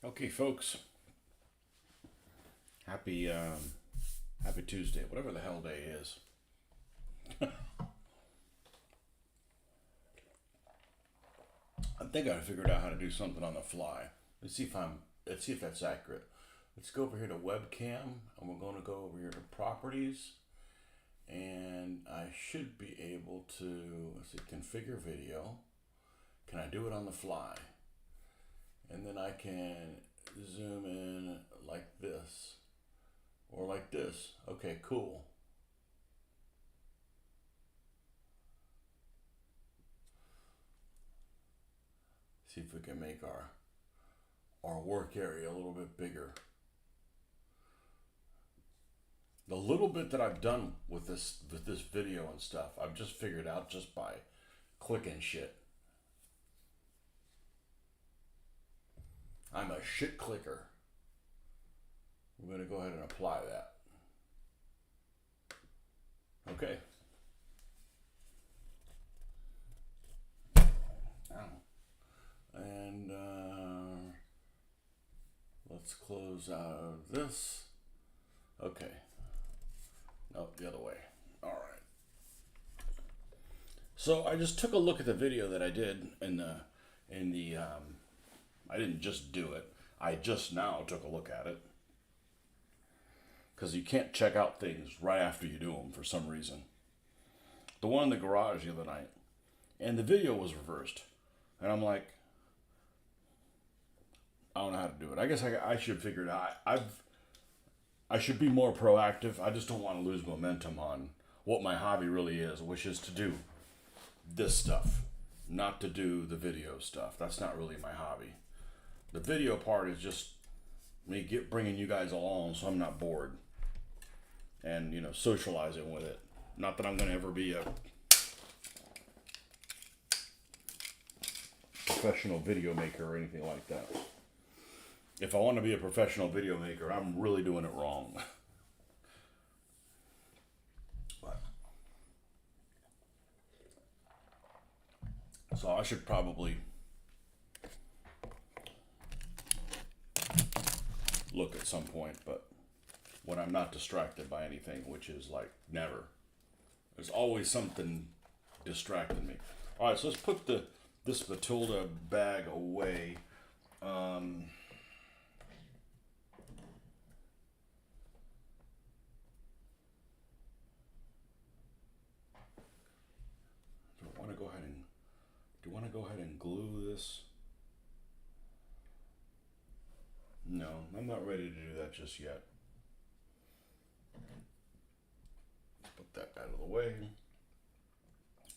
Okay, folks. Happy Happy Tuesday, whatever the hell day is. I think I figured out how to do something on the fly. Let's see if that's accurate. Let's go over here to webcam, and we're going to go over here to properties, and I should be able to, let's see, configure video. Can I do it on the fly? And then I can zoom in like this or like this. Okay, cool. See if we can make our work area a little bit bigger. The little bit that I've done with this video and stuff, I've just figured out just by clicking shit. I'm a shit clicker. We're going to go ahead and apply that. Okay. And let's close out of this. Okay. Nope, the other way. All right. So I just took a look at the video that I did I didn't just do it. I just now took a look at it. Because you can't check out things right after you do them for some reason. The one in the garage the other night, and the video was reversed. And I'm like, I don't know how to do it. I guess I should figure it out. I should be more proactive. I just don't want to lose momentum on what my hobby really is, which is to do this stuff, not to do the video stuff. That's not really my hobby. The video part is just me bringing you guys along so I'm not bored and, socializing with it. Not that I'm going to ever be a professional video maker or anything like that. If I want to be a professional video maker, I'm really doing it wrong. So I should probably look at some point, but when I'm not distracted by anything, which is like never. There's always something distracting me. All right, so let's put this Matilda bag away. Do I want to go ahead and glue this? No, I'm not ready to do that just yet. Put that out of the way.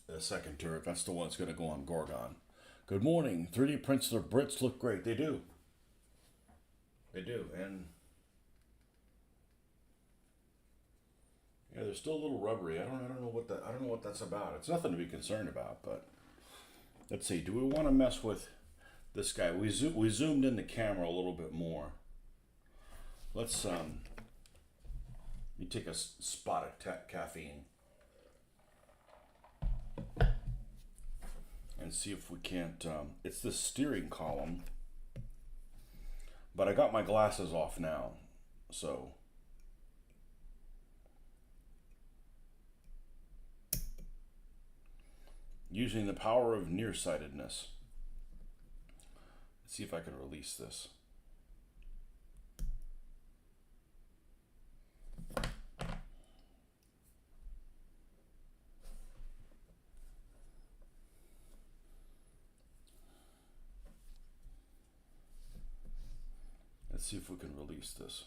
The second turret, that's the one that's going to go on Gorgon. Good morning. 3D prints their Brits look great. They do. They do. And yeah, they're still a little rubbery. I don't know what that's about. It's nothing to be concerned about, but let's see. Do we want to mess with this guy? We zoomed in the camera a little bit more. Let's you take a spot of caffeine and see if we can't. It's the steering column, but I got my glasses off now, so using the power of nearsightedness. Let's see if I can release this. Let's see if we can release this.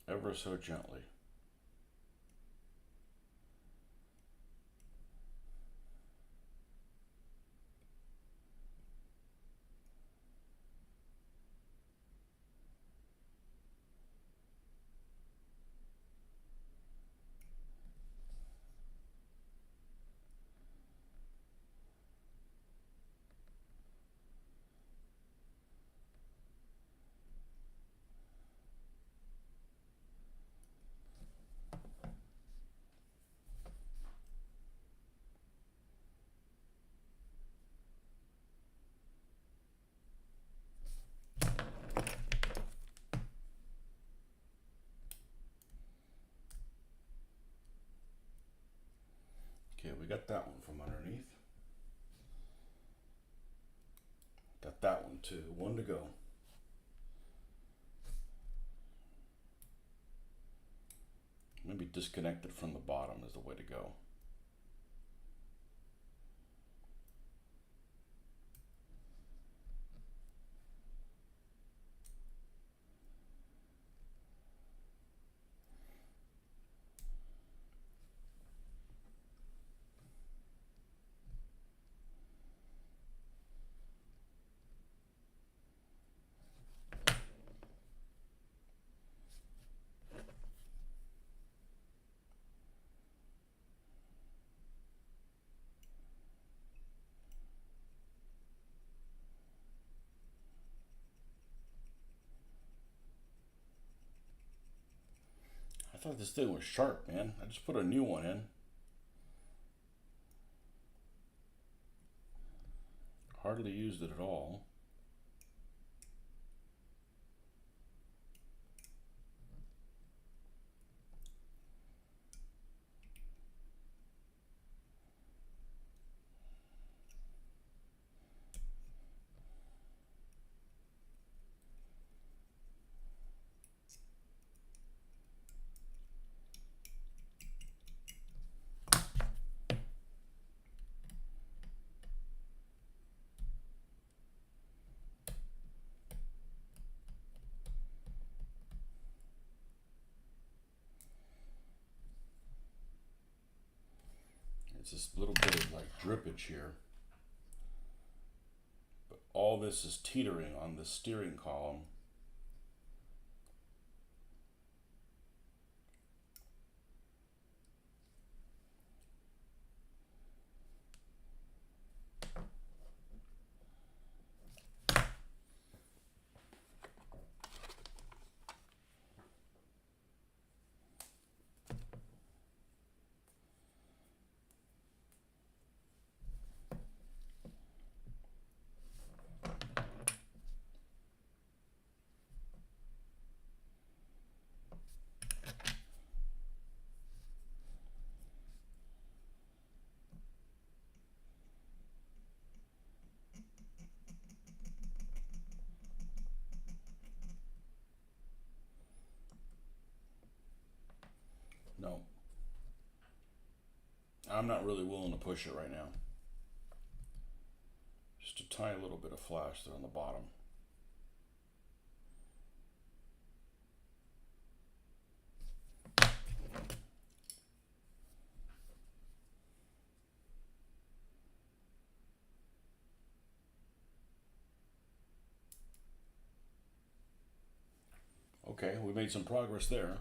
Ever so gently. got that one from underneath. Got that one too. One to go. Maybe disconnect it from the bottom is the way to go. I thought this thing was sharp, man. I just put a new one in. Hardly used it at all. It's just a little bit of like drippage here. But all this is teetering on the steering column. No. I'm not really willing to push it right now. Just a tiny little bit of flash there on the bottom. Okay, we made some progress there.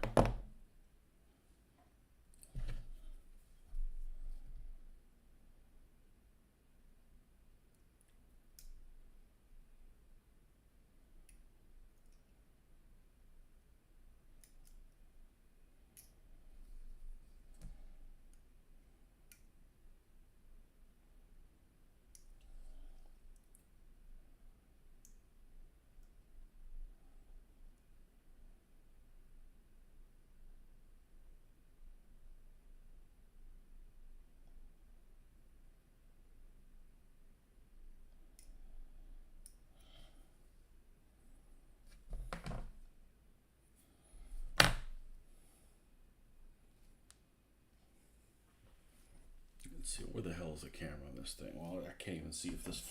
Let's see, where the hell is the camera on this thing? Well, I can't even see if this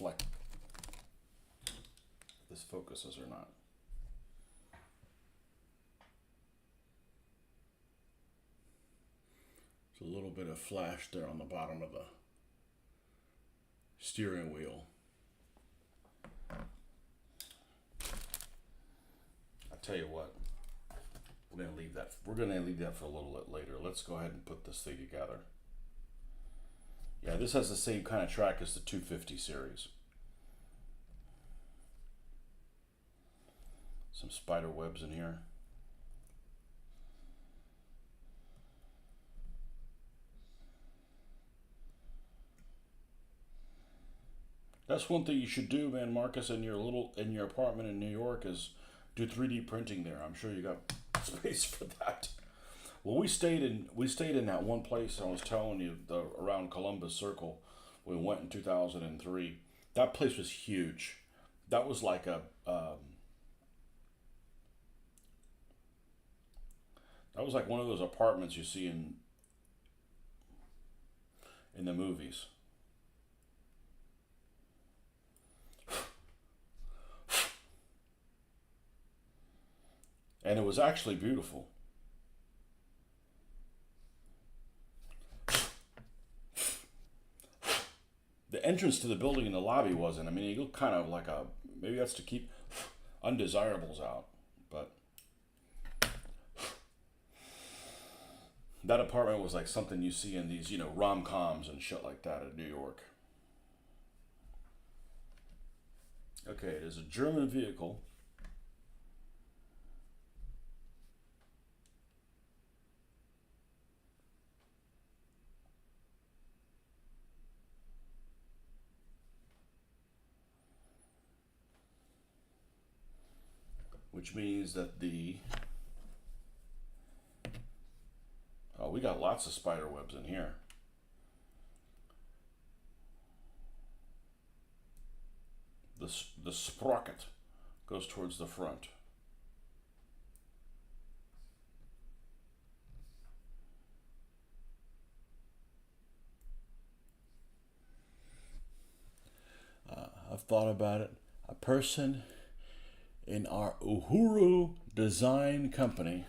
this focuses or not. There's a little bit of flash there on the bottom of the steering wheel. I'll tell you what, we're gonna leave that for a little bit later. Let's go ahead and put this thing together. Yeah, this has the same kind of track as the 250 series. Some spider webs in here. That's one thing you should do, man, Marcus, in your apartment in New York is do 3D printing there. I'm sure you got space for that. Well, we stayed in that one place I was telling you, around Columbus Circle. We went in 2003. That place was huge. That was like a that was like one of those apartments you see in the movies. And it was actually beautiful. The entrance to the building and the lobby wasn't. I mean, it looked kind of like a, maybe that's to keep undesirables out. But that apartment was like something you see in these, rom coms and shit like that in New York. Okay, it is a German vehicle. Which means that oh, we got lots of spider webs in here. The sprocket goes towards the front. I've thought about it. A person in our Uhuru Design Company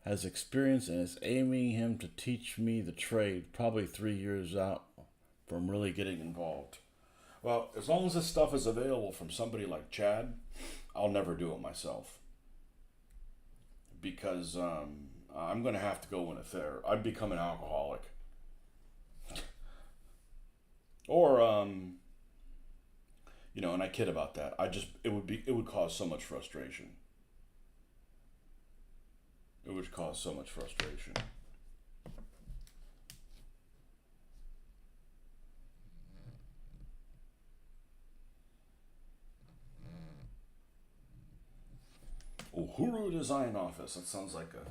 has experience and is aiming him to teach me the trade, probably 3 years out from really getting involved. Well, as long as this stuff is available from somebody like Chad, I'll never do it myself. Because I'm going to have to go in it there. I'd become an alcoholic. Or, and I kid about that. It would cause so much frustration. It would cause so much frustration. Uhuru Design Office. That sounds like a.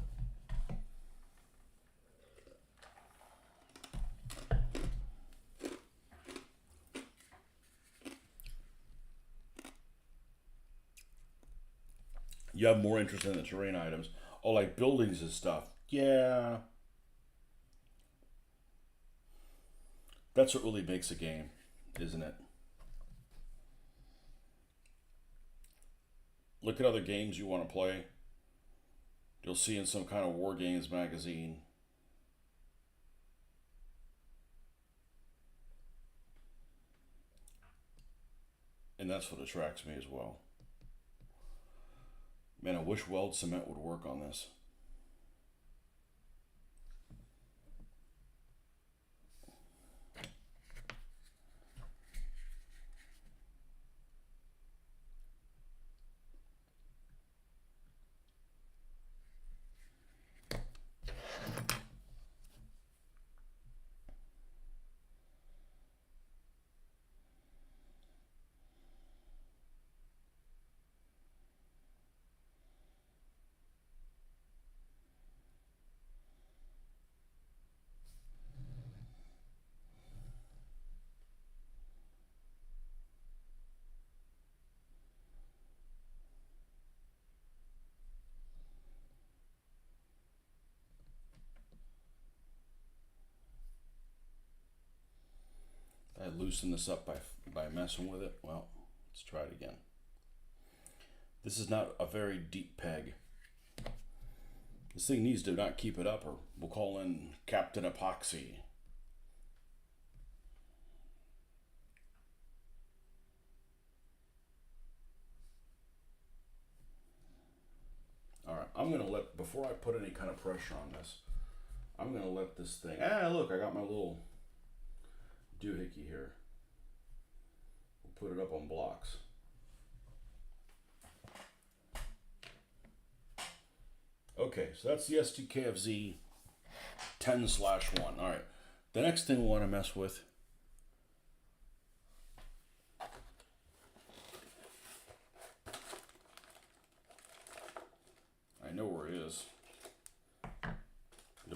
You have more interest in the terrain items. Oh, like buildings and stuff. Yeah. That's what really makes a game, isn't it? Look at other games you want to play. You'll see in some kind of War Games magazine. And that's what attracts me as well. Man, I wish weld cement would work on this. I loosen this up by messing with it. Well, let's try it again. This is not a very deep peg. This thing needs to not keep it up, or we'll call in Captain Epoxy. All right, I'm gonna before I put any kind of pressure on this, I'm gonna let this thing. Look, I got my little doohickey here. We'll put it up on blocks. Okay, so that's the STKFZ 10/1. All right, the next thing we want to mess with I know where it is.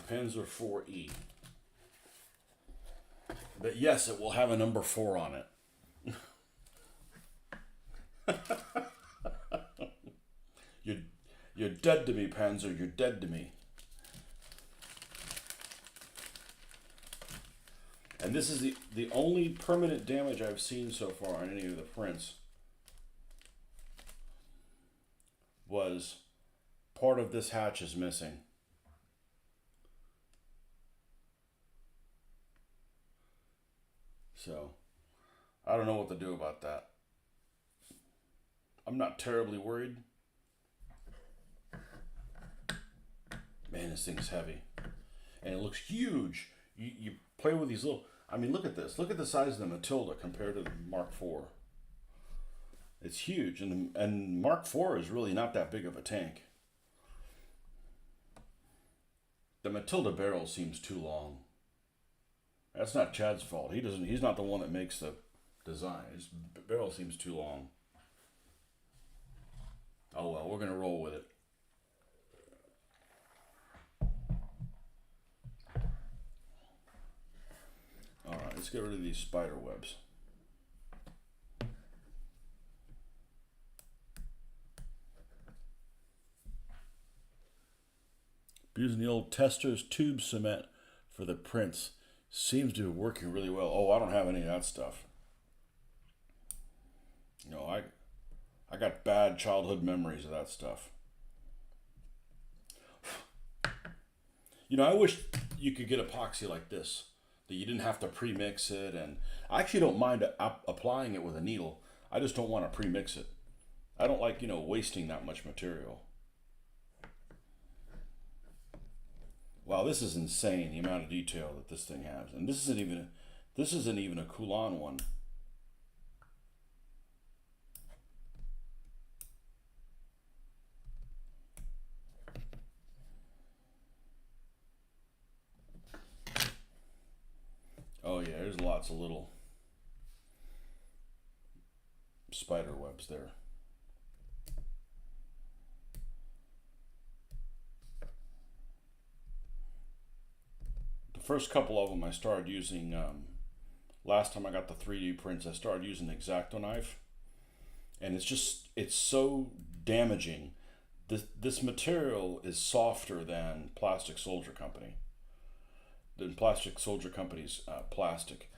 pins are 4E. But yes, it will have a number 4 on it. You're dead to me, Panzer. You're dead to me. And this is the only permanent damage I've seen so far on any of the prints. Was part of this hatch is missing. So, I don't know what to do about that. I'm not terribly worried. Man, this thing's heavy. And it looks huge. You play with these little... I mean, look at this. Look at the size of the Matilda compared to the Mark IV. It's huge. And Mark IV is really not that big of a tank. The Matilda barrel seems too long. That's not Chad's fault. He's not the one that makes the design. His barrel seems too long. Oh well, we're gonna roll with it. Alright, let's get rid of these spider webs. Using the old Tester's tube cement for the prints. Seems to be working really well. Oh, I don't have any of that stuff. You know, I got bad childhood memories of that stuff. You know, I wish you could get epoxy like this, that you didn't have to pre-mix it. And I actually don't mind applying it with a needle. I just don't want to pre-mix it. I don't like, wasting that much material. Wow, this is insane, the amount of detail that this thing has. And this isn't even a Coulon one. Oh yeah, there's lots of little spider webs there. First couple of them I started using, last time I got the 3D prints, I started using an X-Acto knife. And it's so damaging. This material is softer than Plastic Soldier Company. Than Plastic Soldier Company's plastic.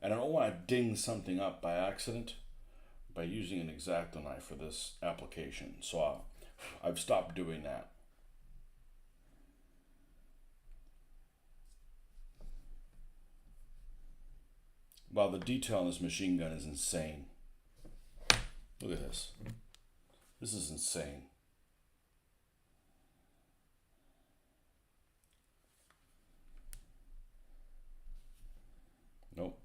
And I don't want to ding something up by accident by using an X-Acto knife for this application. So I've stopped doing that. Wow, the detail on this machine gun is insane. Look at this. This is insane. Nope.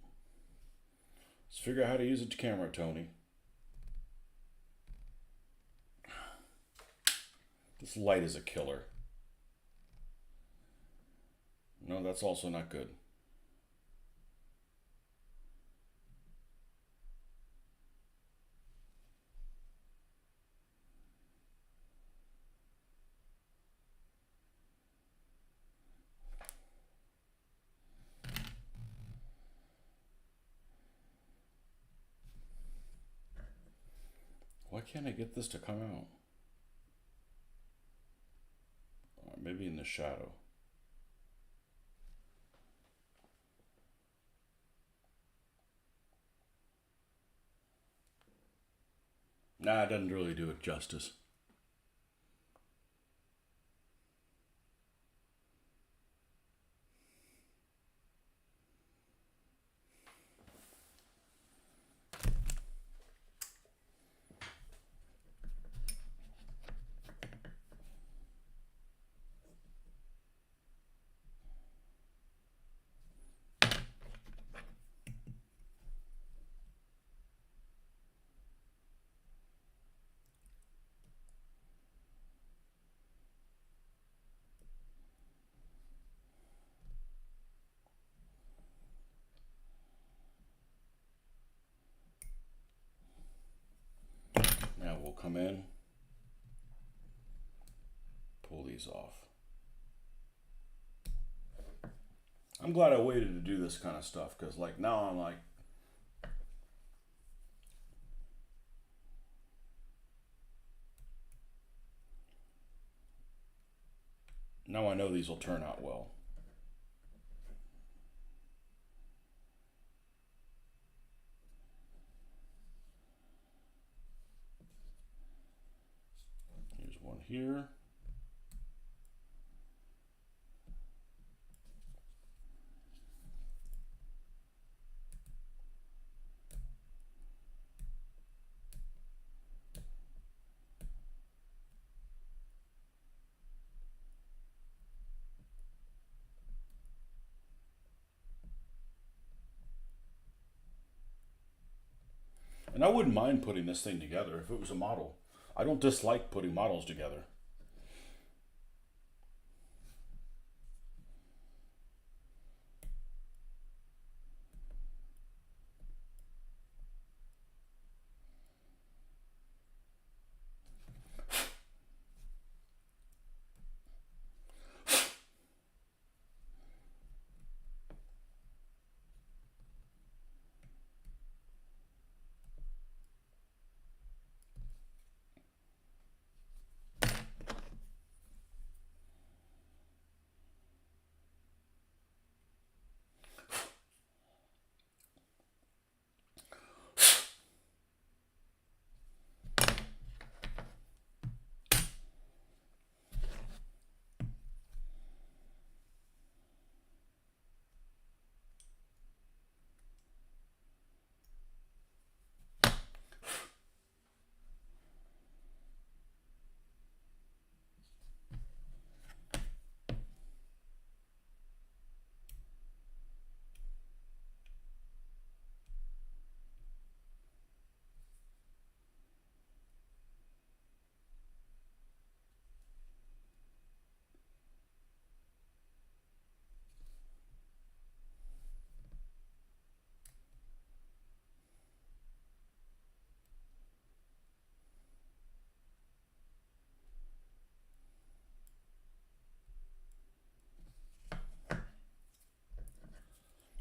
Let's figure out how to use it to camera, Tony. This light is a killer. No, that's also not good. Why can't I get this to come out? Maybe in the shadow. Nah, it doesn't really do it justice. Now we'll come in, pull these off. I'm glad I waited to do this kind of stuff because, like, now I'm like, now I know these will turn out well. Here's one here. And I wouldn't mind putting this thing together if it was a model. I don't dislike putting models together.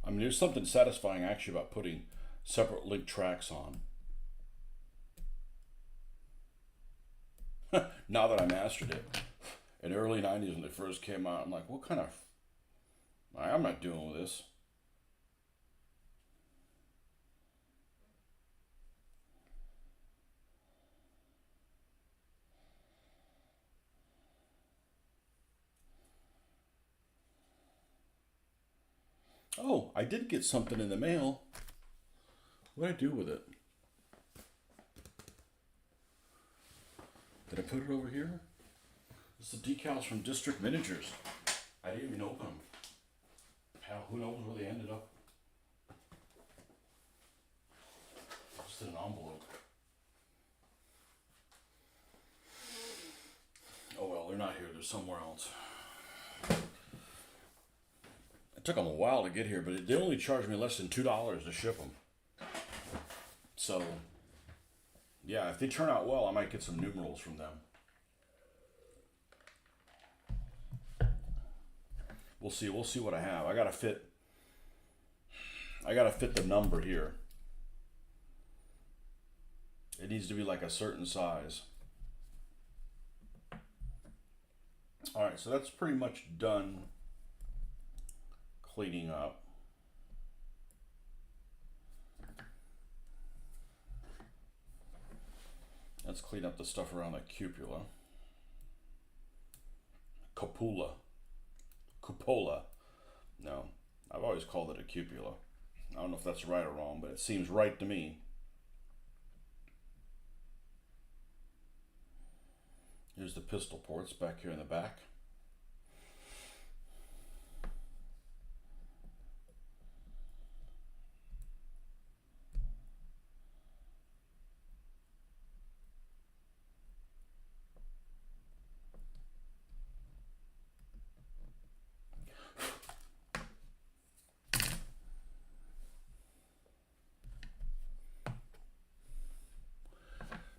I mean, there's something satisfying actually about putting separate link tracks on. Now that I mastered it. In the early 90s when they first came out, I'm like, what kind of... I'm not doing with this. Oh, I did get something in the mail. What did I do with it? Did I put it over here? This is the decals from District Miniatures. I didn't even open them. Hell, who knows where they ended up? Just in an envelope. Oh well, they're not here. They're somewhere else. It took them a while to get here, but they only charged me less than $2 to ship them. So, yeah, if they turn out well, I might get some numerals from them. We'll see. We'll see what I have. I gotta fit the number here. It needs to be like a certain size. All right, so that's pretty much done cleaning up. Let's clean up the stuff around the cupola. Cupola. No, I've always called it a cupola. I don't know if that's right or wrong, but it seems right to me. Here's the pistol ports back here in the back.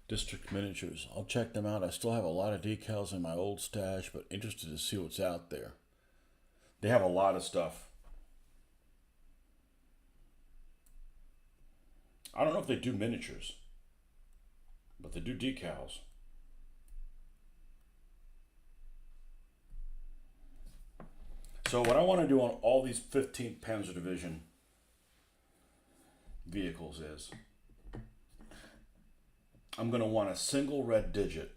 District Miniatures. I'll check them out. I still have a lot of decals in my old stash, but interested to see what's out there. They have a lot of stuff. I don't know if they do miniatures, but they do decals. So what I want to do on all these 15th Panzer Division vehicles is I'm going to want a single red digit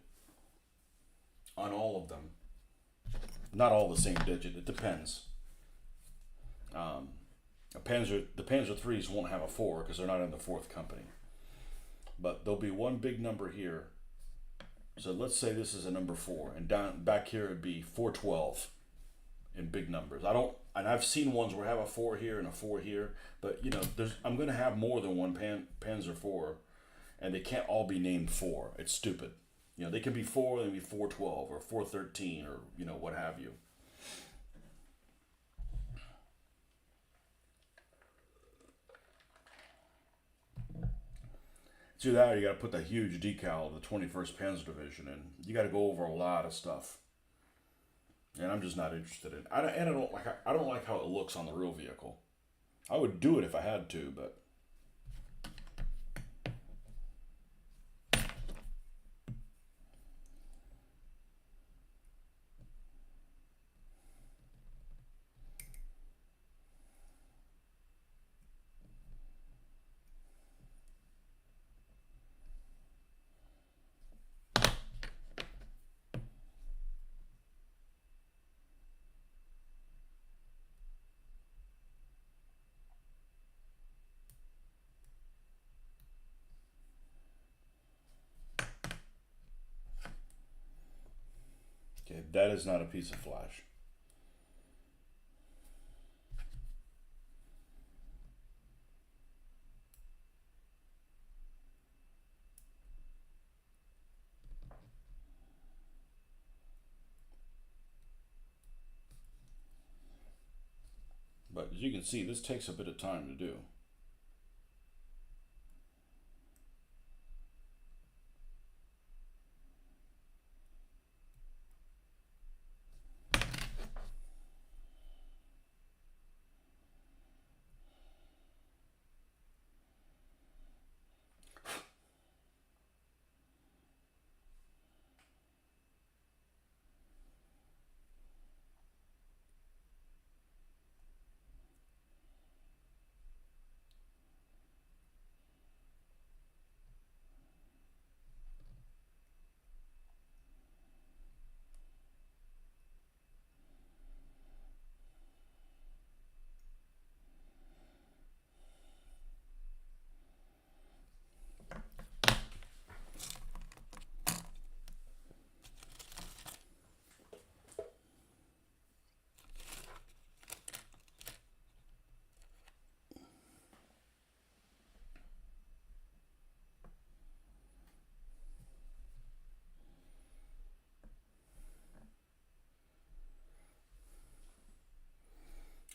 on all of them. Not all the same digit. It depends. The Panzer threes won't have a 4 because they're not in the fourth company. But there'll be one big number here. So let's say this is a number 4, and down back here it'd be 412 in big numbers. And I've seen ones where I have a 4 here and a 4 here, but I'm going to have more than one Panzer 4, and they can't all be named 4. It's stupid. They can be 4, they can be 412 or 413 or what have you. It's either that or you got to put the huge decal of the 21st Panzer Division in. You got to go over a lot of stuff, and I'm just not interested in. I don't like how it looks on the real vehicle. I would do it if I had to, but. Okay, that is not a piece of flash. But as you can see, this takes a bit of time to do.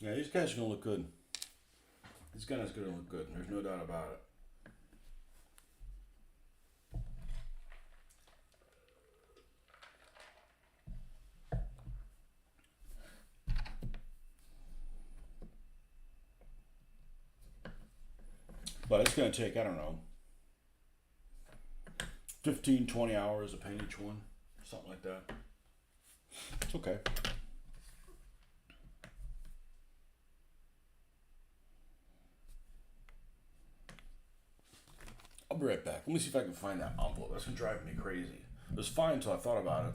Yeah, these guys are going to look good. These guys are going to look good. There's no doubt about it. But it's going to take, I don't know, 15, 20 hours to paint each one. Something like that. It's okay. I'll be right back. Let me see if I can find that envelope. That's going to drive me crazy. It was fine until I thought about it.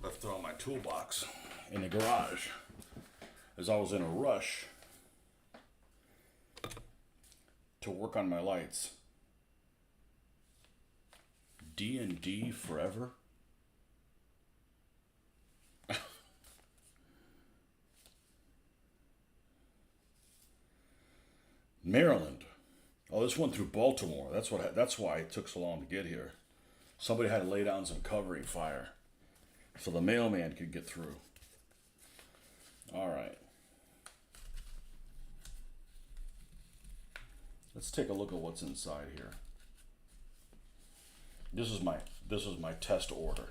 left it on my toolbox in the garage as I was in a rush to work on my lights. D&D forever? Maryland. Oh, this went through Baltimore. That's why it took so long to get here. Somebody had to lay down some covering fire so the mailman could get through. All right. Let's take a look at what's inside here. This is my test order.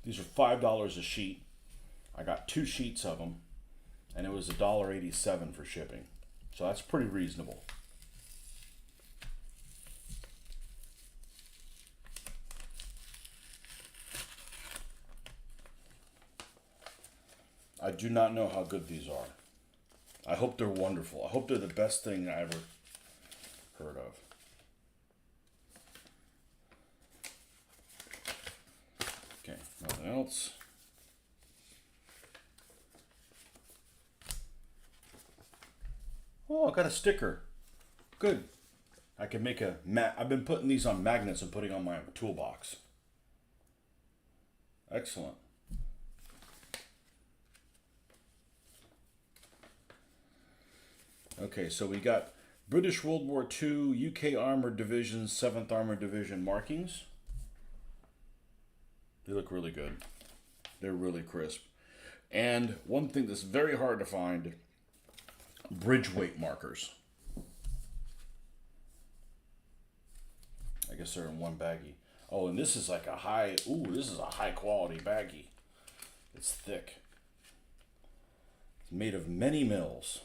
These are $5 a sheet. I got 2 sheets of them, and it was $1.87 for shipping. So that's pretty reasonable. I do not know how good these are. I hope they're wonderful. I hope they're the best thing I ever heard of. Okay, nothing else. Oh, I got a sticker. Good. I can make a I've been putting these on magnets and putting on my toolbox. Excellent. Okay, so we got British World War II, UK Armored Division, 7th Armored Division markings. They look really good. They're really crisp. And one thing that's very hard to find, bridge weight markers. I guess they're in one baggie. Oh, and this is like this is a high quality baggie. It's thick. It's made of many mils.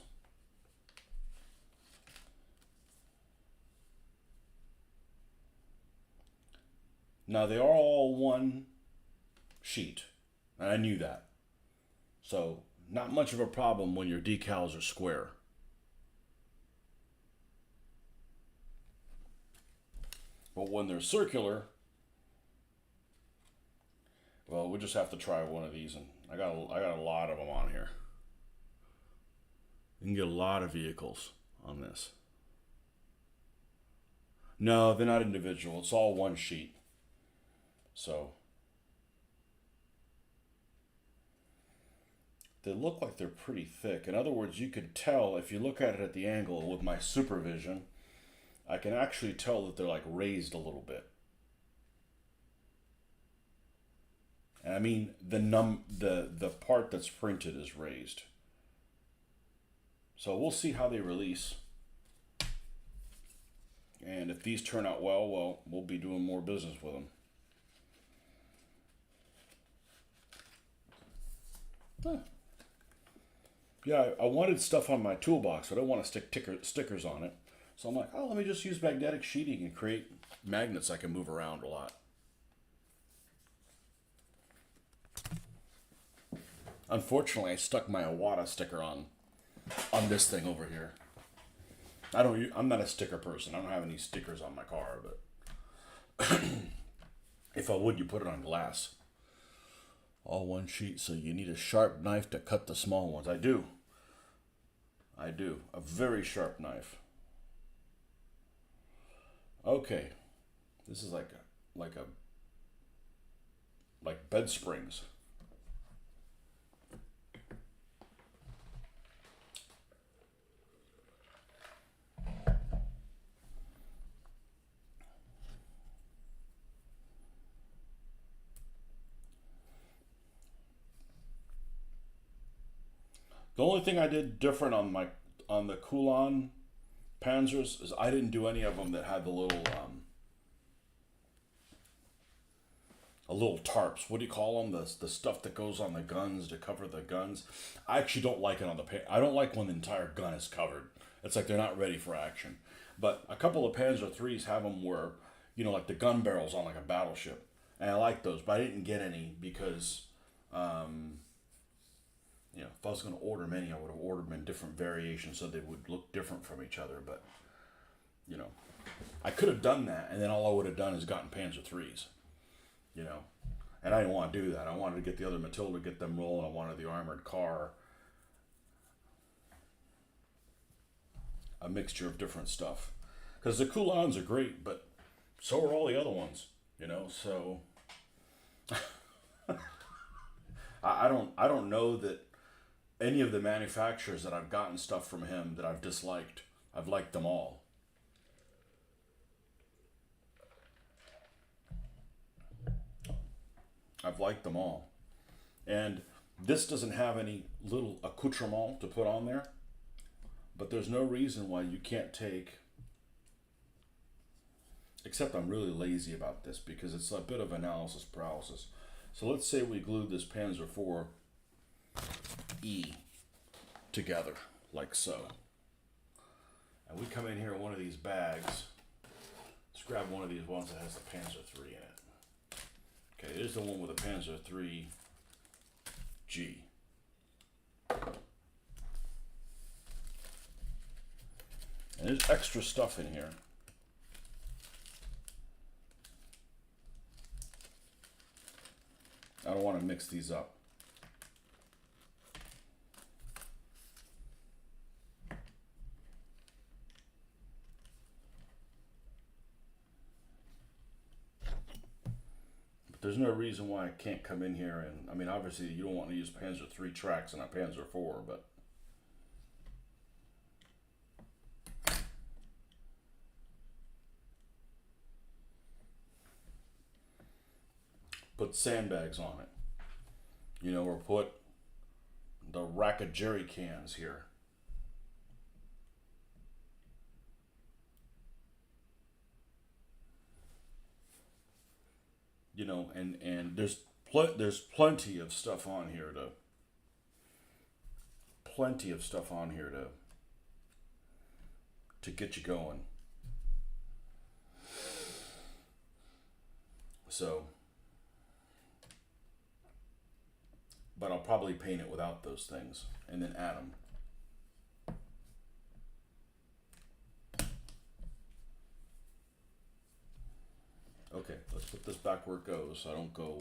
Now they are all one sheet, and I knew that. So not much of a problem when your decals are square. But when they're circular, well, we'll just have to try one of these, and I got a lot of them on here. You can get a lot of vehicles on this. No, they're not individual. It's all one sheet. So they look like they're pretty thick. In other words, you could tell if you look at it at the angle with my supervision, I can actually tell that they're like raised a little bit. And I mean the part that's printed is raised. So we'll see how they release. And if these turn out well, we'll be doing more business with them. Huh. Yeah, I wanted stuff on my toolbox. I don't want to stick stickers on it. So I'm like, let me just use magnetic sheeting and create magnets I can move around a lot. Unfortunately, I stuck my Iwata sticker on this thing over here. I'm not a sticker person. I don't have any stickers on my car, but if I would, you put it on glass. All one sheet, so you need a sharp knife to cut the small ones. I do. A very sharp knife. Okay. This is like bed springs. The only thing I did different on the Kulan Panzers is I didn't do any of them that had the little tarps. What do you call them? The stuff that goes on the guns to cover the guns. I actually don't like it on the I don't like when the entire gun is covered. It's like they're not ready for action. But a couple of Panzer IIIs have them where, like the gun barrels on like a battleship, and I like those. But I didn't get any because. If I was going to order many, I would have ordered them in different variations so they would look different from each other. But, I could have done that, and then all I would have done is gotten Panzer IIIs. And I didn't want to do that. I wanted to get the other Matilda, get them rolling. I wanted the armored car. A mixture of different stuff. Because the Coulons are great, but so are all the other ones, you know. So I don't know that any of the manufacturers that I've gotten stuff from him that I've disliked. I've liked them all. I've liked them all. And this doesn't have any little accoutrement to put on there, but there's no reason why you can't take, except I'm really lazy about this because it's a bit of analysis paralysis. So let's say we glued this Panzer IV together, like so. And we come in here in one of these bags. Let's grab one of these ones that has the Panzer III in it. Okay, here's the one with the Panzer III G. And there's extra stuff in here. I don't want to mix these up. But there's no reason why I can't come in here and, I mean, obviously you don't want to use Panzer III tracks in a Panzer IV, but put sandbags on it, you know, or put the rack of jerry cans here. You know, and there's plenty of stuff on here to get you going. So, but I'll probably paint it without those things and then add them. Okay, let's put this back where it goes so I don't go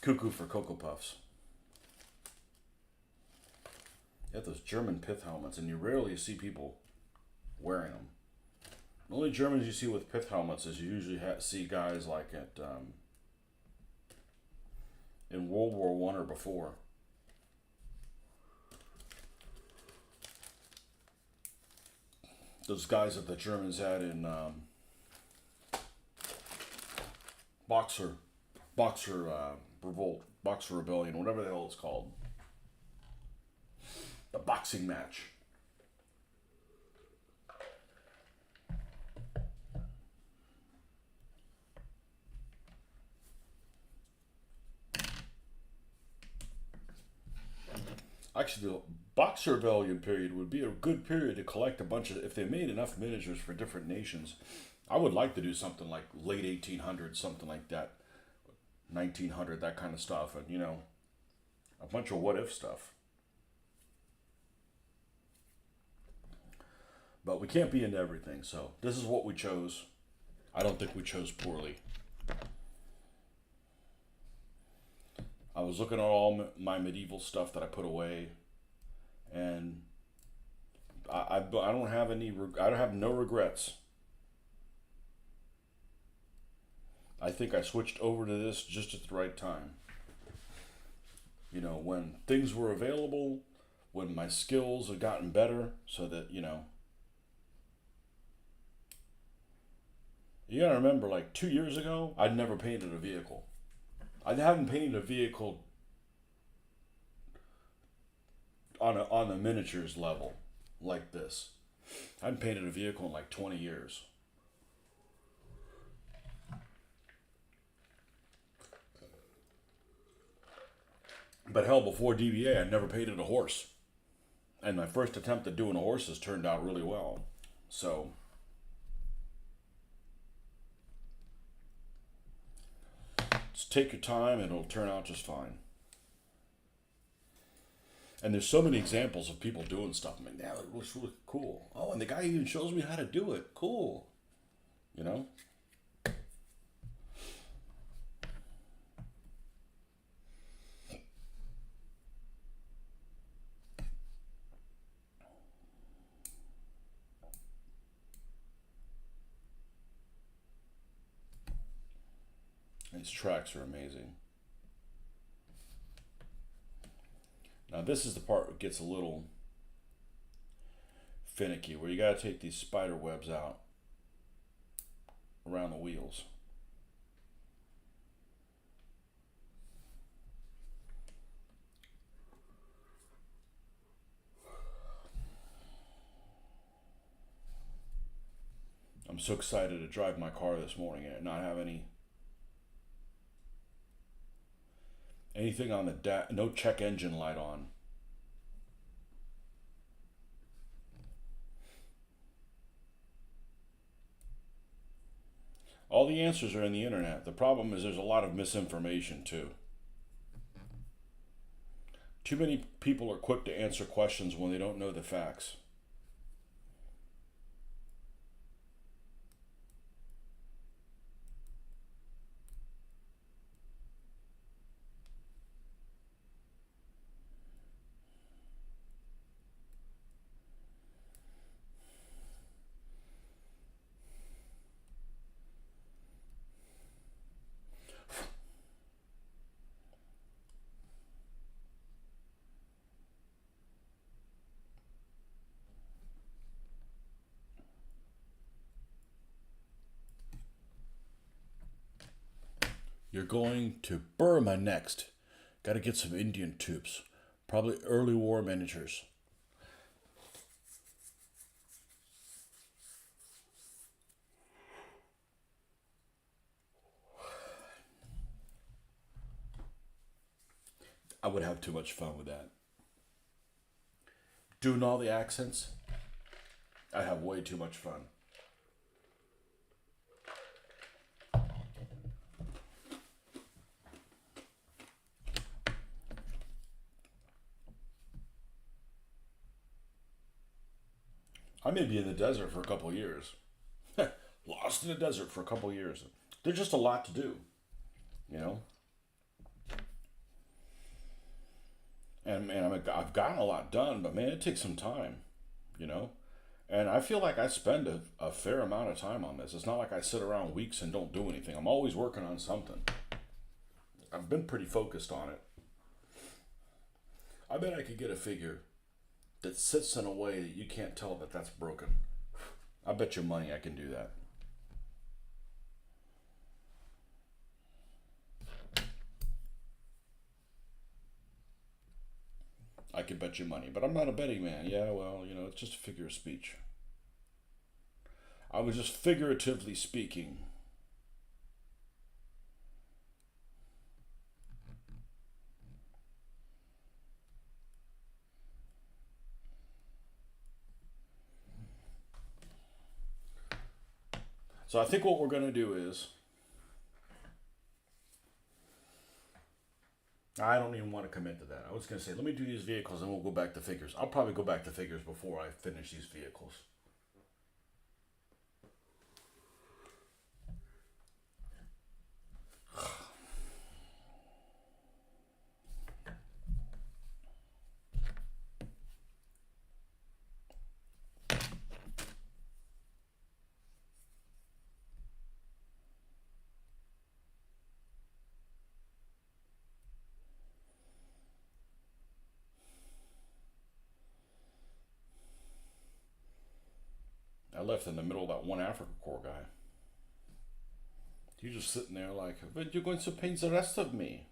cuckoo for Cocoa Puffs. You have those German pith helmets, and you rarely see people wearing them. The only Germans you see with pith helmets is you usually see guys like at in World War I or before. Those guys that the Germans had in Boxer Revolt, Boxer Rebellion, whatever the hell it's called. The boxing match. Actually, the Boxer Rebellion period would be a good period to collect a bunch of, if they made enough miniatures for different nations. I would like to do something like late 1800s, something like that, 1900, that kind of stuff, and you know, a bunch of what if stuff. But we can't be into everything, so this is what we chose. I don't think we chose poorly. I was looking at all my medieval stuff that I put away, and I don't have any. I don't have no regrets. I think I switched over to this just at the right time. You know, when things were available, when my skills had gotten better, so that, you know, you gotta remember, like 2 years ago, I'd never painted a vehicle. I haven't painted a vehicle on the miniatures level like this. I haven't painted a vehicle in like 20 years. But hell, before DBA, I'd never painted a horse. And my first attempt at doing horses turned out really well. So, just take your time and it'll turn out just fine. And there's so many examples of people doing stuff. I mean, yeah, it looks really cool. Oh, and the guy even shows me how to do it. Cool. You know? These tracks are amazing. Now this is the part that gets a little finicky, where you got to take these spider webs out around the wheels. I'm so excited to drive my car this morning and not have anything on the DAK, no check engine light on. All the answers are in the internet. The problem is there's a lot of misinformation too. Too many people are quick to answer questions when they don't know the facts. You're going to Burma next. Got to get some Indian troops. Probably early war miniatures. I would have too much fun with that. Doing all the accents, I have way too much fun. I may be in the desert for a couple of years. Lost in the desert for a couple of years. There's just a lot to do, you know? And I've gotten a lot done, but man, it takes some time, you know? And I feel like I spend a fair amount of time on this. It's not like I sit around weeks and don't do anything. I'm always working on something. I've been pretty focused on it. I bet I could get a figure that sits in a way that you can't tell that that's broken. I bet you money I can do that. I could bet you money, but I'm not a betting man. Yeah, well, you know, it's just a figure of speech. I was just figuratively speaking. So I think what we're going to do is, I don't even want to commit to that. I was going to say, let me do these vehicles and we'll go back to figures. I'll probably go back to figures before I finish these vehicles. I left in the middle of that one Africa Corps guy. You're just sitting there like, but you're going to paint the rest of me.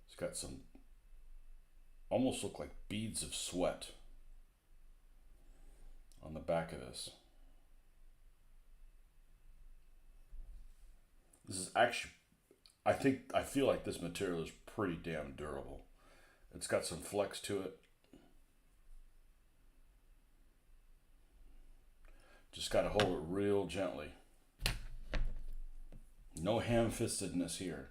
It's got some, almost look like beads of sweat on the back of this. This is actually, I feel like this material is pretty damn durable. It's got some flex to it. Just got to hold it real gently. No ham-fistedness here.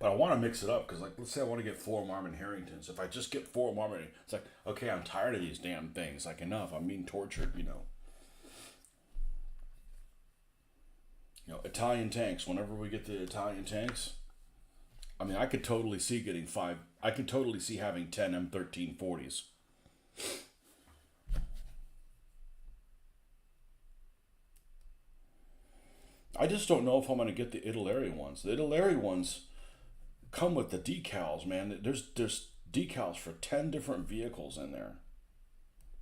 But I want to mix it up because, like, let's say I want to get 4 Marmon Harringtons. If I just get 4 Marmon, it's like, okay, I'm tired of these damn things. Like, enough. I'm being tortured, you know. You know, Italian tanks. Whenever we get the Italian tanks, I mean, I could totally see getting 5. I could totally see having 10 M1340s. I just don't know if I'm going to get the Italeri ones. The Italeri ones come with the decals, man. There's decals for 10 different vehicles in there.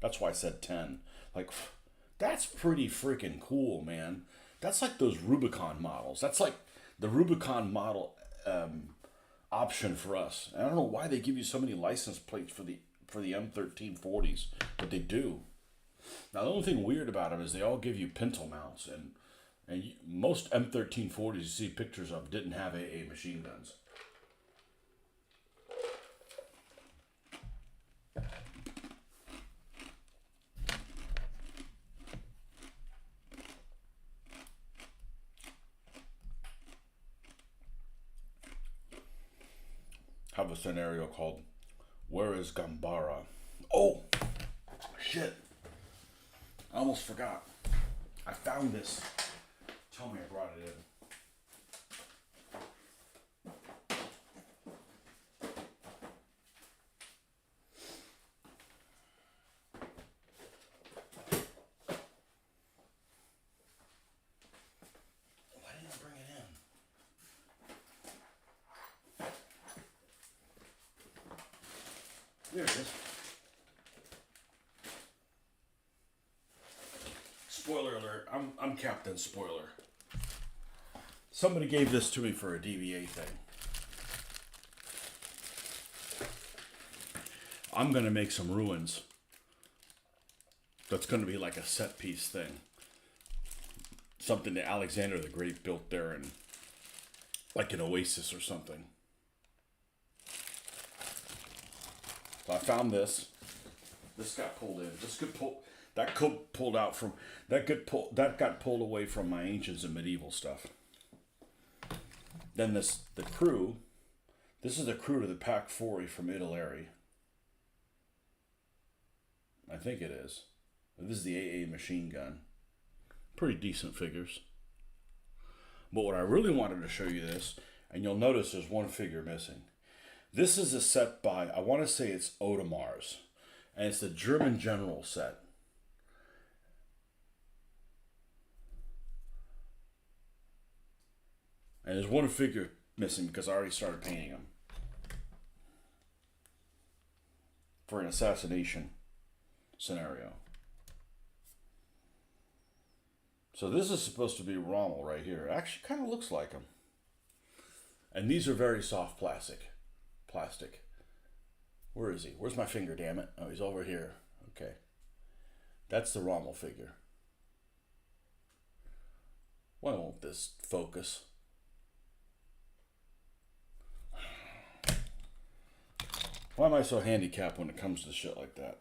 That's why I said 10. Like, that's pretty freaking cool, man. That's like those Rubicon models. That's like the Rubicon model option for us. And I don't know why they give you so many license plates for the M1340s, but they do. Now the only thing weird about them is they all give you pintle mounts, and most M1340s you see pictures of didn't have AA machine guns. Have a scenario called "Where is Gambara?" Oh, shit! I almost forgot. I found this. Tell me I brought it in. Why didn't I bring it in? There it is. Spoiler alert, I'm Captain Spoiler. Somebody gave this to me for a DBA thing. I'm going to make some ruins. That's going to be like a set piece thing. Something that Alexander the Great built there, and like an oasis or something. So I found this. This got pulled in. That got pulled away from my ancients and medieval stuff. Then the crew. This is the crew to the Pack 40 from Italeri. I think it is. This is the AA machine gun. Pretty decent figures. But what I really wanted to show you this, and you'll notice there's one figure missing. This is a set by, I want to say it's Audemars, and it's the German General set. And there's one figure missing because I already started painting him for an assassination scenario. So this is supposed to be Rommel right here. It actually kind of looks like him. And these are very soft plastic. Where is he? Where's my finger, damn it? Oh, he's over here. Okay. That's the Rommel figure. Why won't this focus? Why am I so handicapped when it comes to shit like that?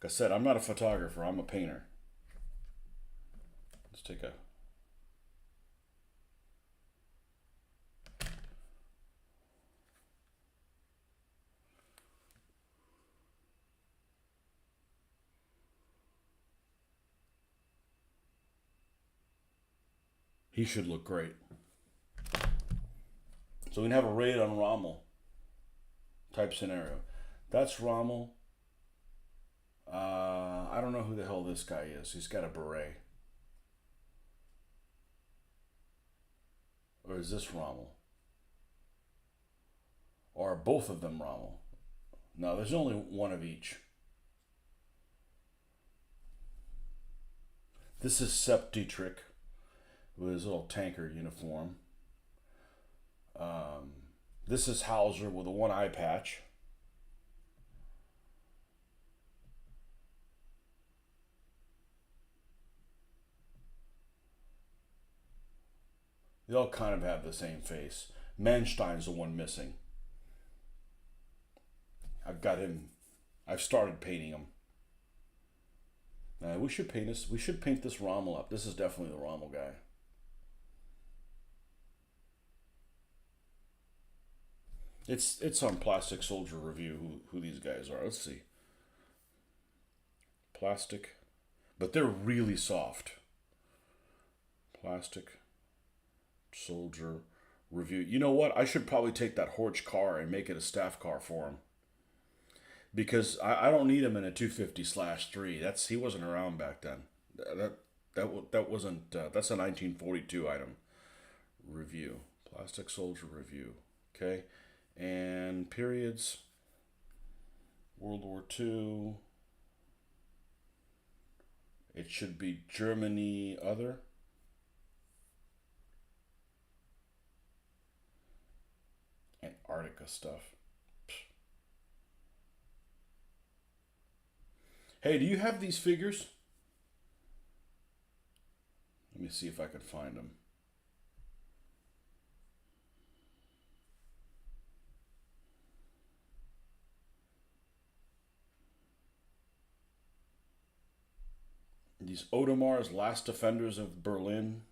Like I said, I'm not a photographer, I'm a painter. Let's take a... He should look great. So we can have a raid on Rommel type scenario. That's Rommel. I don't know who the hell this guy is. He's got a beret. Or is this Rommel? Or are both of them Rommel? No, there's only one of each. This is Sepp Dietrich with his little tanker uniform. This is Hauser with a one eye patch. They all kind of have the same face. Manstein's the one missing. I've got him. I've started painting him. We should paint this. We should paint this Rommel up. This is definitely the Rommel guy. It's on Plastic Soldier Review who these guys are. Let's see. Plastic, but they're really soft. Plastic Soldier Review. You know what? I should probably take that Horch car and make it a staff car for him. Because I don't need him in a 250/3. He wasn't around back then. That wasn't that's a 1942 item. Review. Plastic Soldier Review. Okay. And periods. World War II. It should be Germany other. Antarctica stuff. Hey, do you have these figures? Let me see if I can find them. These Odomar's Last Defenders of Berlin.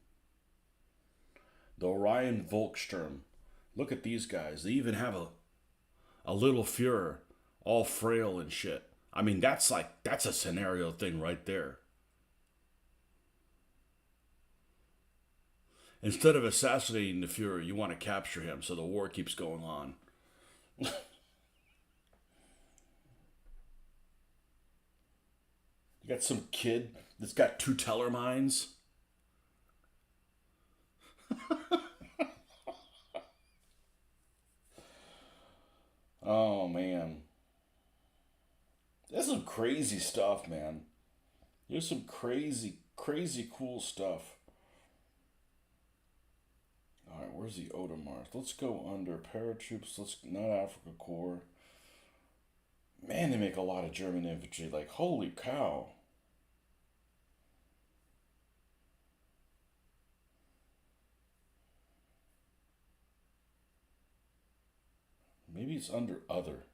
The Orion Volkssturm. Look at these guys. They even have a little Fuhrer, all frail and shit. I mean, that's a scenario thing right there. Instead of assassinating the Fuhrer, you want to capture him so the war keeps going on. You got some kid that's got 2 teller mines. Oh, man. There's some crazy stuff, man. There's some crazy, crazy cool stuff. Alright, where's the Odomars? Let's go under paratroops. Not Africa Corps. Man, they make a lot of German infantry. Like, holy cow. Maybe it's under other.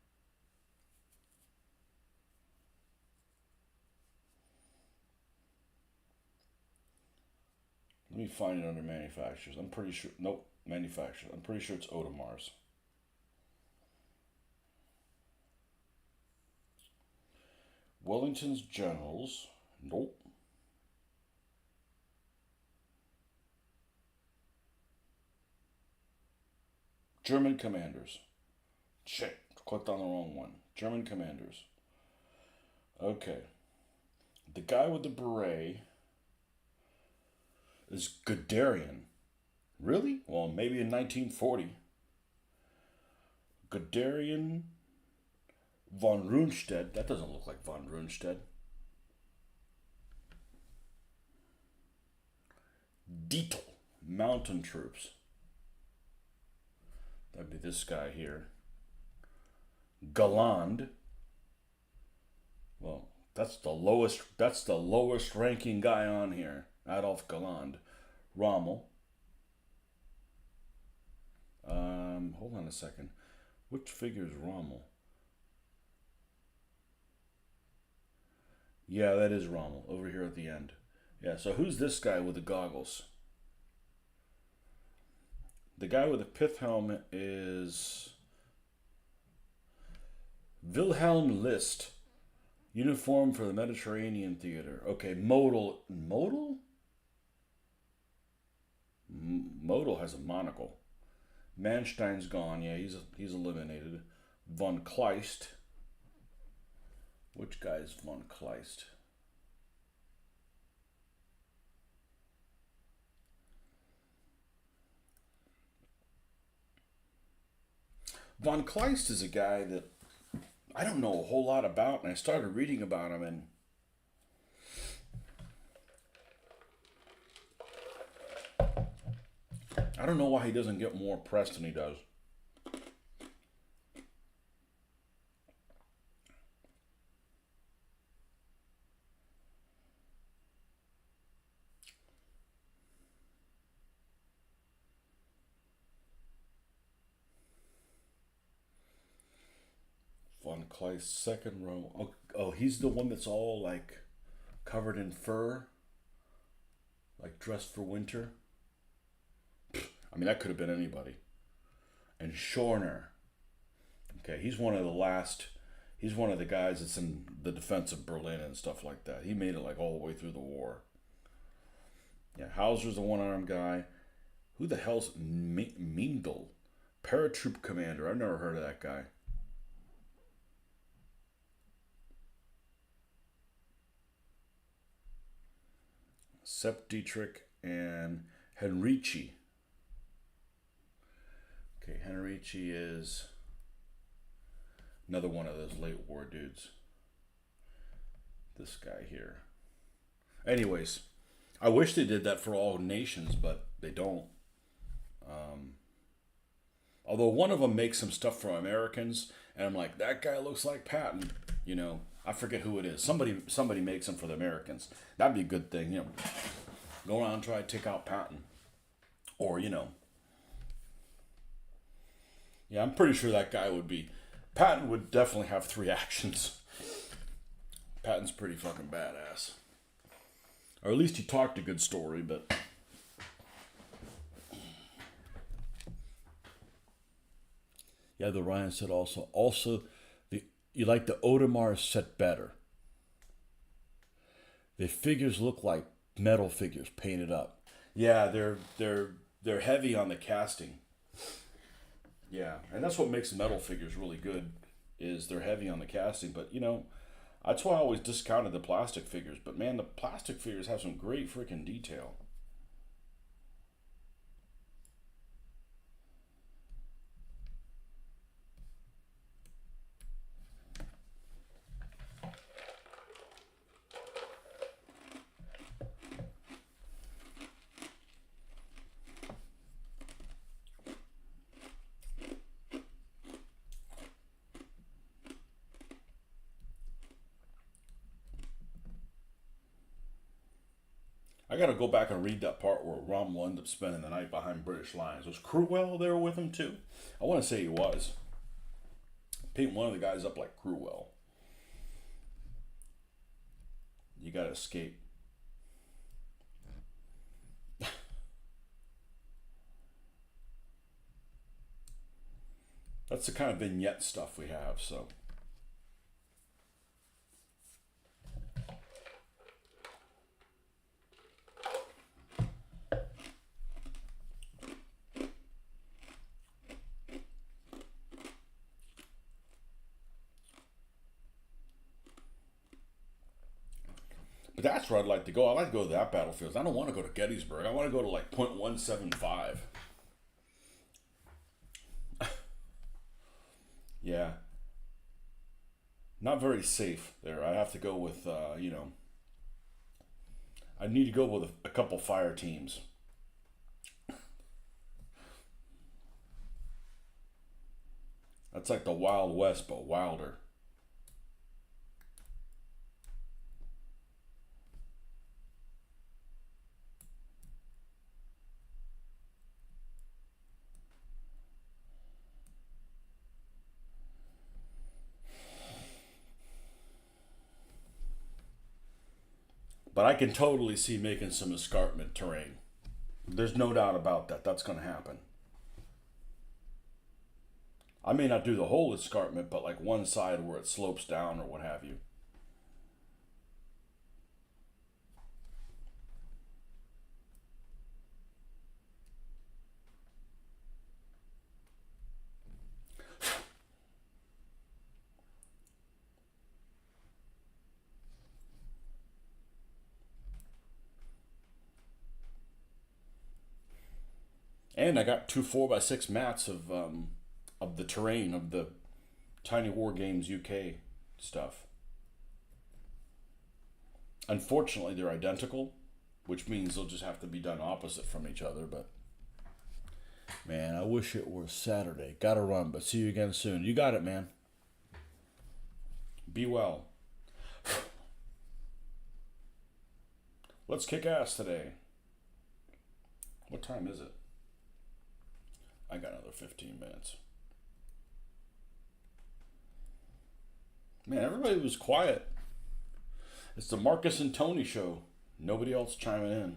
Let me find it under manufacturers. I'm pretty sure. Nope, manufacturers. I'm pretty sure it's Odomars. Wellington's Generals. Nope. German Commanders. Shit, clicked on the wrong one. German Commanders. Okay. The guy with the beret is Guderian. Really? Well, maybe in 1940. Guderian von Rundstedt. That doesn't look like von Rundstedt. Dietl. Mountain Troops. That'd be this guy here. Galland. Well, that's the lowest ranking guy on here. Adolf Galland. Rommel. Hold on a second. Which figure is Rommel? Yeah, that is Rommel over here at the end. Yeah, so who's this guy with the goggles? The guy with the pith helmet is Wilhelm List. Uniform for the Mediterranean Theater. Okay, Modal. Modal? Modal has a monocle. Manstein's gone. Yeah, he's eliminated. Von Kleist. Which guy is Von Kleist? Von Kleist is a guy that I don't know a whole lot about, and I started reading about him, and I don't know why he doesn't get more press than he does. Von Kleist, second row. Oh, he's the one that's all like covered in fur, like dressed for winter. I mean, that could have been anybody. And Schorner. Okay, he's one of the last. He's one of the guys that's in the defense of Berlin and stuff like that. He made it like all the way through the war. Yeah, Hauser's the one-armed guy. Who the hell's Meindl? Paratroop commander. I've never heard of that guy. Sepp Dietrich and Henrici. Okay, Henrici is another one of those late war dudes. This guy here. Anyways, I wish they did that for all nations, but they don't. Although one of them makes some stuff for Americans, and I'm like, that guy looks like Patton. You know, I forget who it is. Somebody makes them for the Americans. That'd be a good thing. You know, go around and try to take out Patton, or you know, yeah, I'm pretty sure that guy would be. Patton would definitely have 3 actions. Patton's pretty fucking badass, or at least he talked a good story, but. Yeah, the Ryan said also you like the Audemars set better. The figures look like metal figures painted up. Yeah, they're heavy on the casting. Yeah, and that's what makes metal figures really good is they're heavy on the casting. But you know, that's why I always discounted the plastic figures. But man, the plastic figures have some great freaking detail. I gotta go back and read that part where Rommel ended up spending the night behind British lines. Was Crewell there with him too? I want to say he was. Paint one of the guys up like Crewell. You gotta escape. That's the kind of vignette stuff we have, so. But that's where I'd like to go. I'd like to go to that battlefield. I don't want to go to Gettysburg. I want to go to like .175. Yeah. Not very safe there. I have to go with, you know, I need to go with a couple fire teams. That's like the Wild West, but wilder. But I can totally see making some escarpment terrain. There's no doubt about that. That's going to happen. I may not do the whole escarpment, but like one side where it slopes down or what have you. And I got 2 4x6 mats of the terrain of the Tiny War Games UK stuff. Unfortunately, they're identical, which means they'll just have to be done opposite from each other. But man, I wish it were Saturday. Gotta run, but see you again soon. You got it, man. Be well. Let's kick ass today. What time is it? I got another 15 minutes. Man, everybody was quiet. It's the Marcus and Tony show. Nobody else chiming in.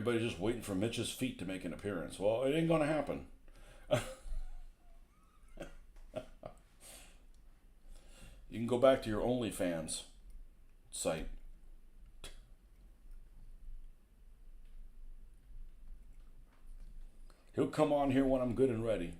Everybody's just waiting for Mitch's feet to make an appearance. Well, it ain't gonna happen. You can go back to your OnlyFans site. He'll come on here when I'm good and ready.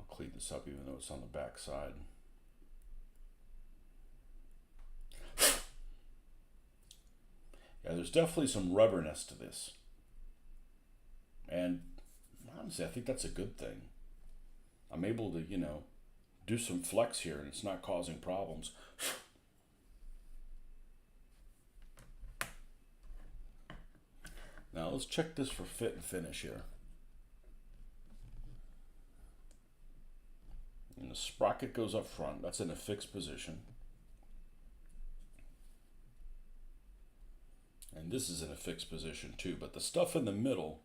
Clean this up even though it's on the back side. Yeah, there's definitely some rubberness to this. And honestly, I think that's a good thing. I'm able to, do some flex here and it's not causing problems. Now let's check this for fit and finish here. And the sprocket goes up front. That's in a fixed position. And this is in a fixed position too, but the stuff in the middle,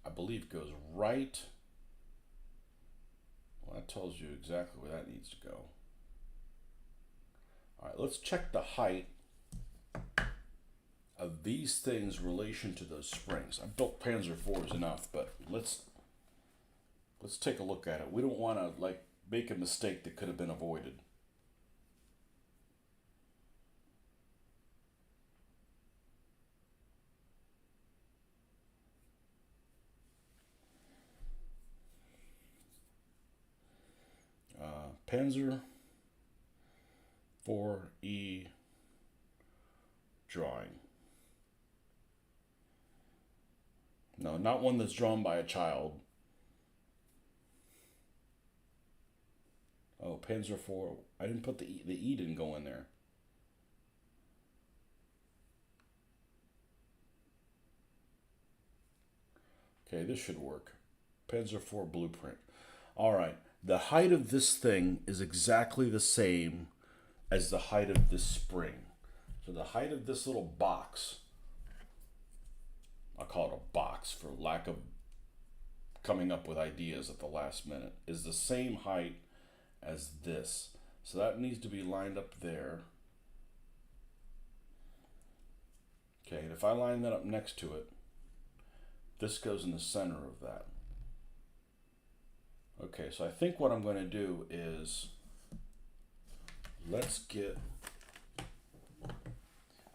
I believe goes right. Well, that tells you exactly where that needs to go. All right, let's check the height of these things in relation to those springs. I've built Panzer IVs enough, but let's take a look at it. We don't want to make a mistake that could have been avoided. Panzer 4E drawing. No, not one that's drawn by a child. Oh, Panzer IV. I didn't put the E didn't go in there. Okay, this should work. Panzer IV blueprint. All right. The height of this thing is exactly the same as the height of this spring. So the height of this little box, I'll call it a box for lack of coming up with ideas at the last minute, is the same height as this. So that needs to be lined up there. Okay, and if I line that up next to it, this goes in the center of that. Okay, so I think what I'm going to do is, we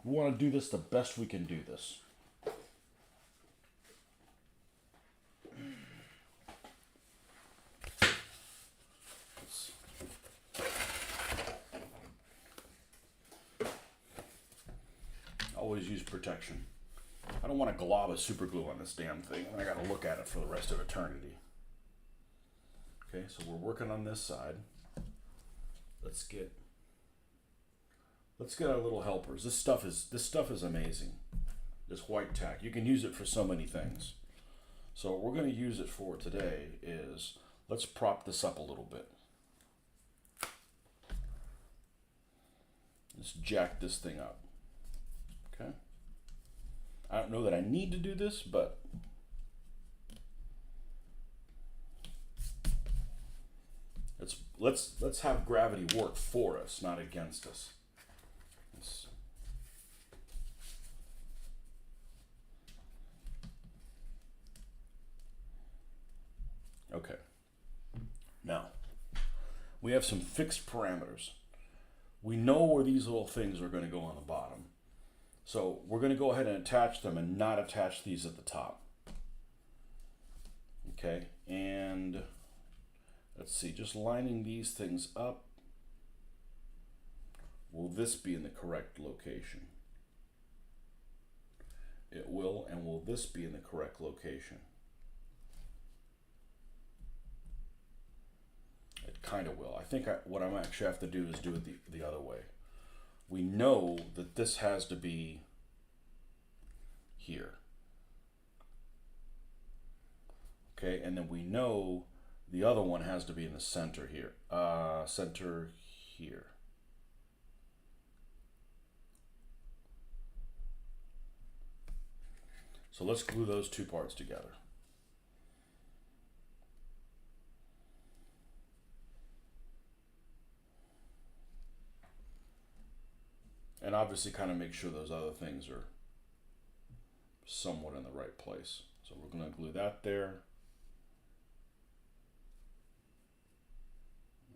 want to do this the best we can do this. Always use protection. I don't want to glob a super glue on this damn thing, and I got to look at it for the rest of eternity. Okay, so we're working on this side. Let's get our little helpers. This stuff is amazing. This white tack. You can use it for so many things. So what we're going to use it for today is, let's prop this up a little bit. Let's jack this thing up. Okay. I don't know that I need to do this, but let's have gravity work for us, not against us. Okay. Now, we have some fixed parameters. We know where these little things are going to go on the bottom. So we're going to go ahead and attach them and not attach these at the top. Okay, and Let's see, just lining these things up. Will this be in the correct location? It will, and will this be in the correct location? It kind of will. I think what I might actually have to do is do it the other way. We know that this has to be here. Okay, and then we know the other one has to be in the center here. Center here. So let's glue those two parts together. And obviously kind of make sure those other things are somewhat in the right place. So we're going to glue that there.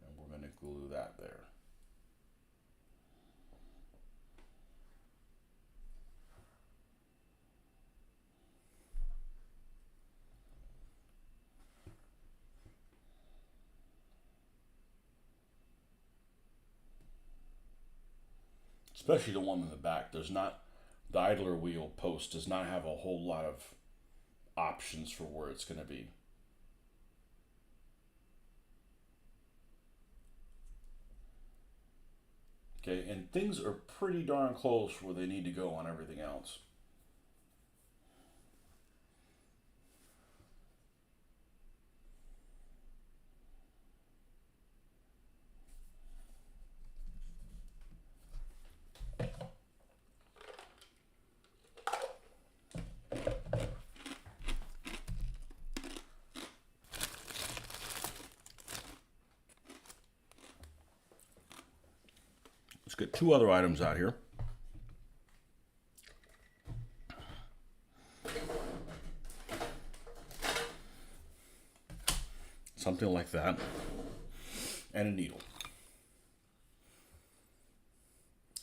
And we're going to glue that there. Especially the one in the back. There's not, the idler wheel post does not have a whole lot of options for where it's going to be. Okay, and things are pretty darn close where they need to go on everything else. Let's get two other items out here. Something like that. And a needle.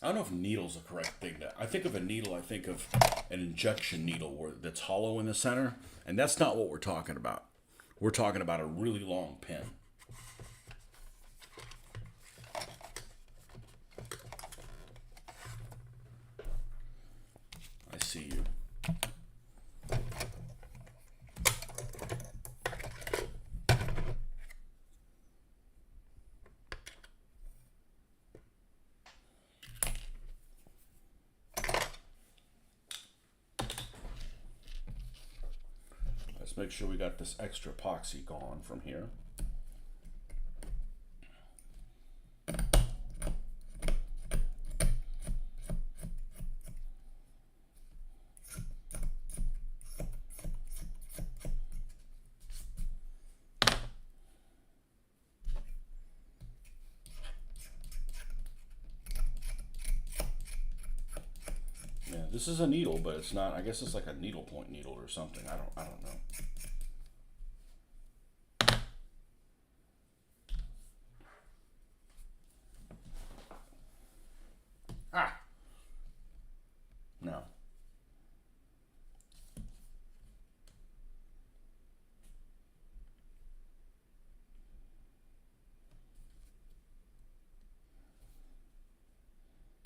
I don't know if needle's the correct thing. I think of a needle, I think of an injection needle that's hollow in the center. And that's not what we're talking about. We're talking about a really long pin. I see you. Let's make sure we got this extra epoxy gone from here. This is a needle, but it's not. I guess it's like a needle point needle or something. I don't know. Ah. No.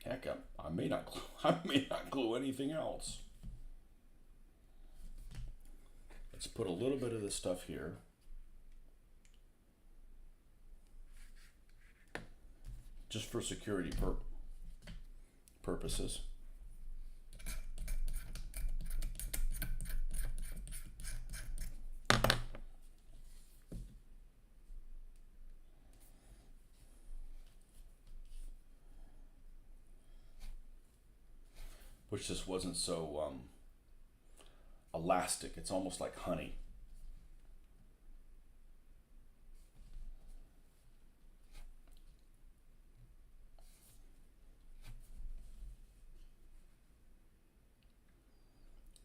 Heck, I may not glue anything else. Let's put a little bit of this stuff here. Just for security purposes. Which just wasn't so elastic. It's almost like honey.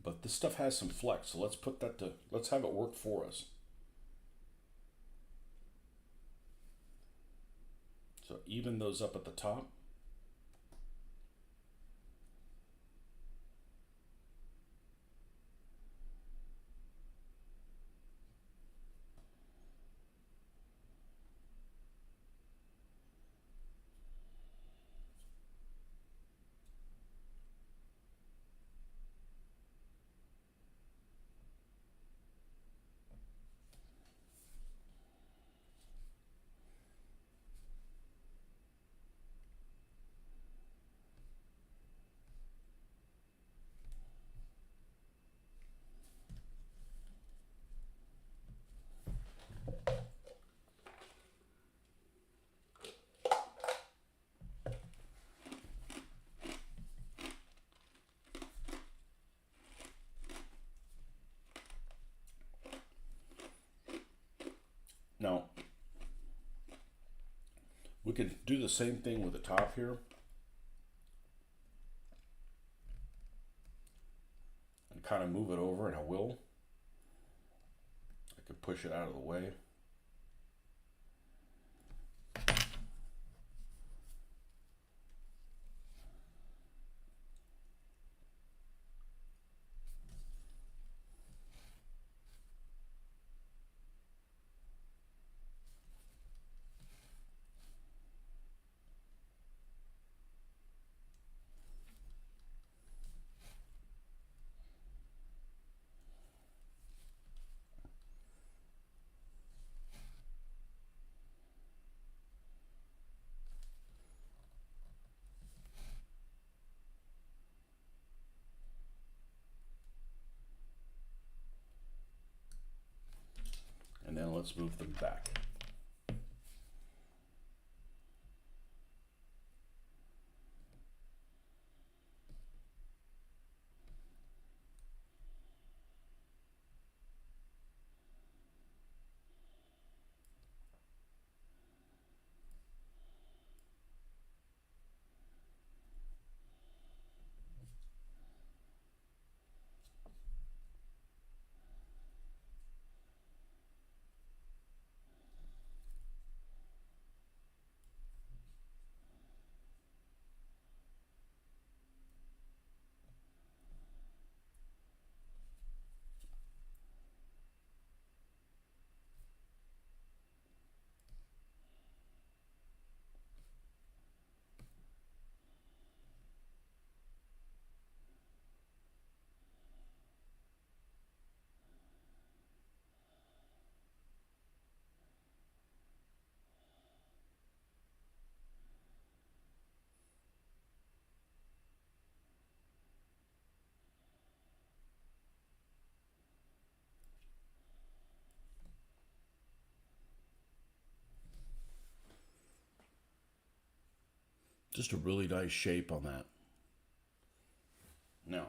But this stuff has some flex, so let's have it work for us. So even those up at the top. We can do the same thing with the top here. And kind of move it over, and I will. I can push it out of the way. And then let's move them back. Just a really nice shape on that. Now,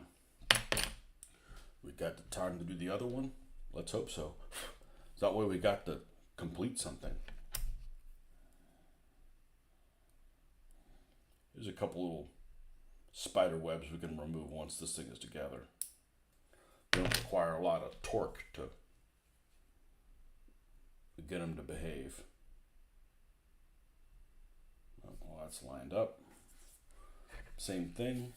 we got the time to do the other one. Let's hope so. That way we got to complete something. There's a couple little spider webs we can remove once this thing is together. They don't require a lot of torque to get them to behave. Well, that's lined up. Same thing.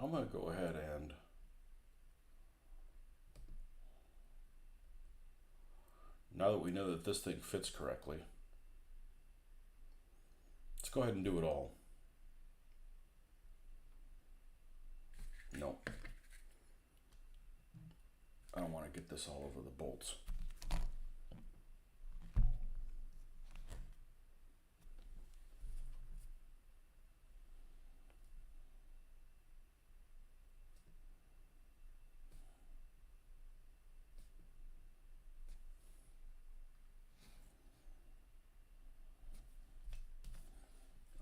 I'm going to go ahead and now that we know that this thing fits correctly, let's go ahead and do it all. No. I don't want to get this all over the bolts.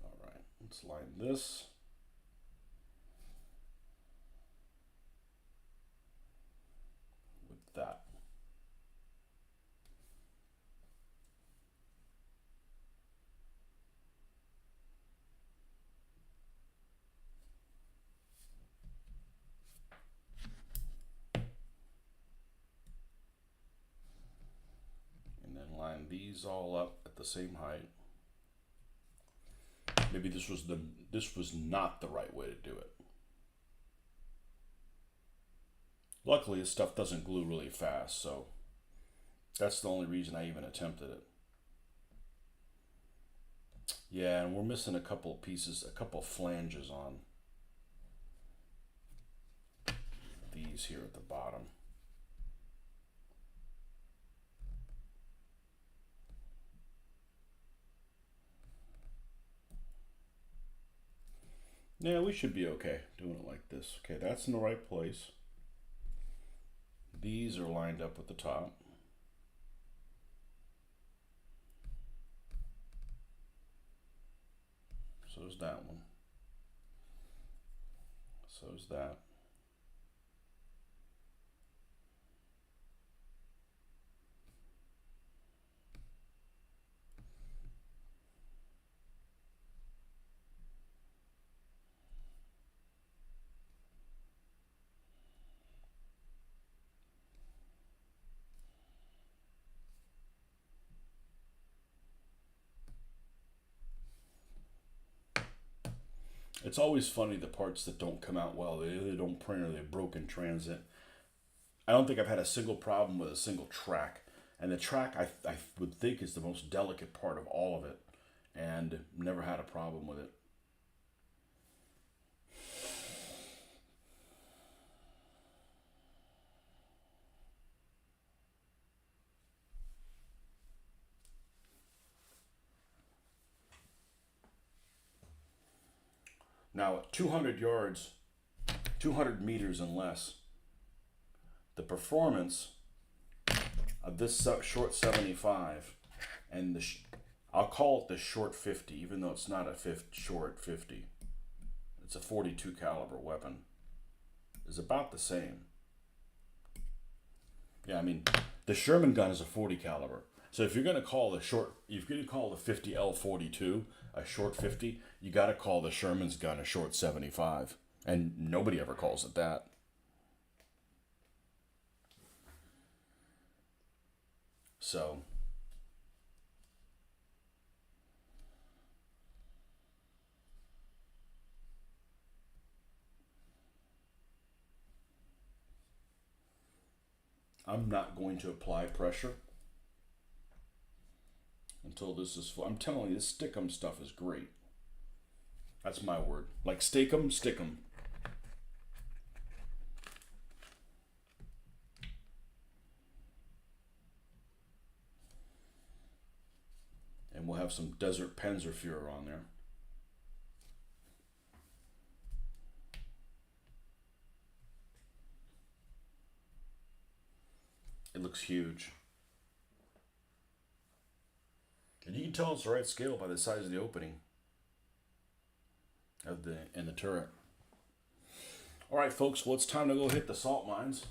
All right, let's line this. That. And then line these all up at the same height. Maybe this was not the right way to do it. Luckily, this stuff doesn't glue really fast, so that's the only reason I even attempted it. Yeah, and we're missing a couple of pieces, a couple of flanges on these here at the bottom. Yeah, we should be okay doing it like this. Okay, that's in the right place. These are lined up with the top. So there's that one. So there's that. It's always funny the parts that don't come out well. They either don't print or they broke in transit. I don't think I've had a single problem with a single track. And the track, I would think, is the most delicate part of all of it. And never had a problem with it. Now, at 200 yards, 200 meters and less, the performance of this short 75 and I'll call it the short 50, even though it's not a short 50. It's a 42 caliber weapon. Is about the same. Yeah, I mean, the Sherman gun is a 40 caliber. So if you're going to call the 50 L42 a short 50, you got to call the Sherman's gun a short 75. And nobody ever calls it that. So I'm not going to apply pressure until this is full. I'm telling you, this stick 'em stuff is great. That's my word. Like stake 'em, stick 'em. And we'll have some Desert Panzerführer on there. It looks huge. And you can tell it's the right scale by the size of the opening in the turret. All right, folks, well, it's time to go hit the salt mines.